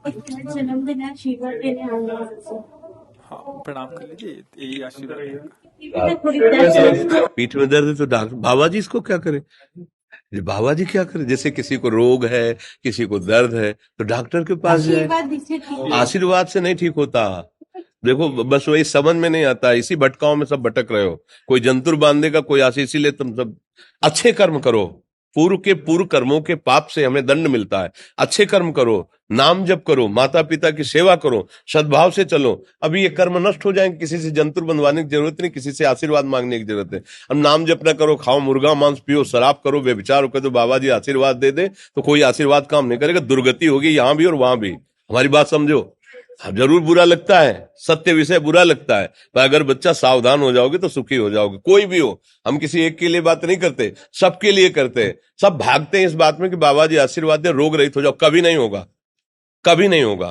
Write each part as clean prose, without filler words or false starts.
जन्मदिन है, आशीर्वाद देने आऊंगा आपसे। हाँ, प्रणाम कर लीजिए, यही आशीर्वाद रहेगा। थोड़ी दर्द पीठ में दर्द है तो डॉक्टर बाबा जी इसको क्या करे? ये बाबा जी क्या करे? जैसे किसी को रोग है, किसी को दर्द है तो डॉक्टर के पास जाए। आशीर्वाद दीजिए, ठीक है। आशीर्वाद से नहीं ठीक होता। देखो बस वही समझ में नहीं आता, इसी भटकाओं में सब भटक रहे हो। कोई जंतुर बांध देगा, कोई आशीष, इसीलिए तुम सब अच्छे कर्म करो। पूर्व के पूर्व कर्मों के पाप से हमें दंड मिलता है। अच्छे कर्म करो, नाम जप करो, माता पिता की सेवा करो, सद्भाव से चलो। अभी ये कर्म नष्ट हो जाएंगे, किसी से जंतुर बंधवाने की जरूरत नहीं, किसी से आशीर्वाद मांगने की जरूरत है। अब नाम जप न करो, खाओ मुर्गा मांस, पियो शराब, करो व्यभिचार करो, तो बाबा जी आशीर्वाद दे दे तो कोई आशीर्वाद काम नहीं करेगा। दुर्गति होगी यहाँ भी और वहां भी। हमारी बात समझो। हाँ, जरूर बुरा लगता है, सत्य विषय बुरा लगता है, पर अगर बच्चा सावधान हो जाओगे तो सुखी हो जाओगे। कोई भी हो, हम किसी एक के लिए बात नहीं करते, सबके लिए करते हैं। सब भागते हैं इस बात में कि बाबा जी आशीर्वाद दे, रोग रहित हो जाओ। कभी नहीं होगा, कभी नहीं होगा।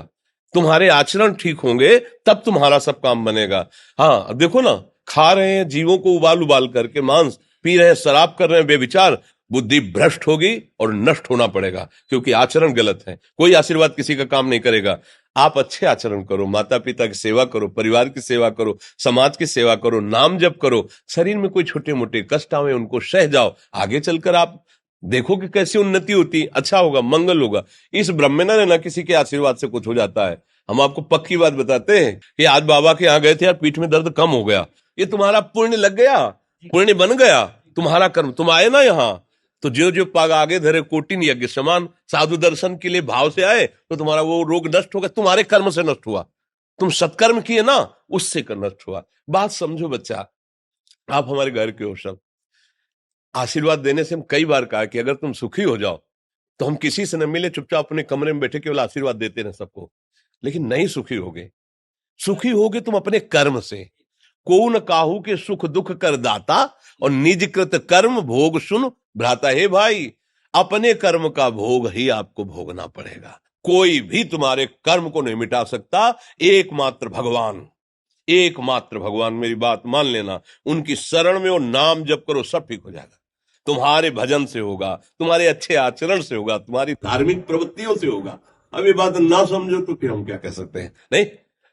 तुम्हारे आचरण ठीक होंगे तब तुम्हारा सब काम बनेगा। हाँ देखो ना, खा रहे हैं जीवों को उबाल उबाल करके मांस, पी रहे हैं शराब, कर रहे हैं बेविचार, बुद्धि भ्रष्ट होगी और नष्ट होना पड़ेगा, क्योंकि आचरण गलत है। कोई आशीर्वाद किसी का काम नहीं करेगा। आप अच्छे आचरण करो, माता पिता की सेवा करो, परिवार की सेवा करो, समाज की सेवा करो, नाम जप करो। शरीर में कोई छोटे मोटे कष्ट आवे उनको सह जाओ, आगे चलकर आप देखो कि कैसी उन्नति होती, अच्छा होगा, मंगल होगा। इस ब्रह्म में ना किसी के आशीर्वाद से कुछ हो जाता है। हम आपको पक्की बात बताते हैं कि आज बाबा के यहाँ गए थे यार, पीठ में दर्द कम हो गया। ये तुम्हारा पुण्य लग गया, पुण्य बन गया, तुम्हारा कर्म। तुम आए ना यहाँ, तो जो जो पाग आगे धरे कोटिन यज्ञ समान, साधु दर्शन के लिए भाव से आए तो तुम्हारा वो रोग नष्ट होगा। तुम्हारे कर्म से नष्ट हुआ, तुम सत्कर्म किए ना, उससे कर नष्ट हुआ। बात समझो बच्चा, आप हमारे घर के हो सब। आशीर्वाद देने से हम कई बार कहा कि अगर तुम सुखी हो जाओ तो हम किसी से न मिले, चुपचाप अपने कमरे में बैठे केवल आशीर्वाद देते रहे सबको। लेकिन नहीं सुखी होगे। सुखी होगे तुम अपने कर्म से। को न काहू के सुख दुख कर दाता, और निज कृत कर्म भोग सुन भ्राता। हे भाई, अपने कर्म का भोग ही आपको भोगना पड़ेगा। कोई भी तुम्हारे कर्म को नहीं मिटा सकता, एकमात्र भगवान। एकमात्र भगवान, मेरी बात मान लेना। उनकी शरण में और नाम जप करो, सब ठीक हो जाएगा। तुम्हारे भजन से होगा, तुम्हारे अच्छे आचरण से होगा, तुम्हारी धार्मिक प्रवृत्तियों से होगा। अब ये बात ना समझो तो फिर हम क्या कह सकते हैं? नहीं,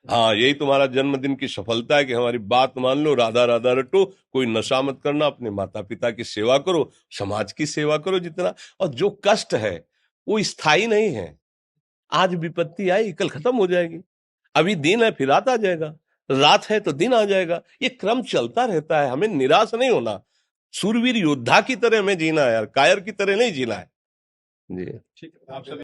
हाँ, यही तुम्हारा जन्मदिन की सफलता है कि हमारी बात मान लो, राधा राधा रटो, कोई नशा मत करना, अपने माता पिता की सेवा करो, समाज की सेवा करो जितना। और जो कष्ट है वो स्थायी नहीं है। आज विपत्ति आई, कल खत्म हो जाएगी। अभी दिन है, फिर रात आ जाएगा, रात है तो दिन आ जाएगा। ये क्रम चलता रहता है, हमें निराश नहीं होना। सूरवीर योद्धा की तरह हमें जीना है यार, कायर की तरह नहीं जीना है। जी। ठीक है, आप सभी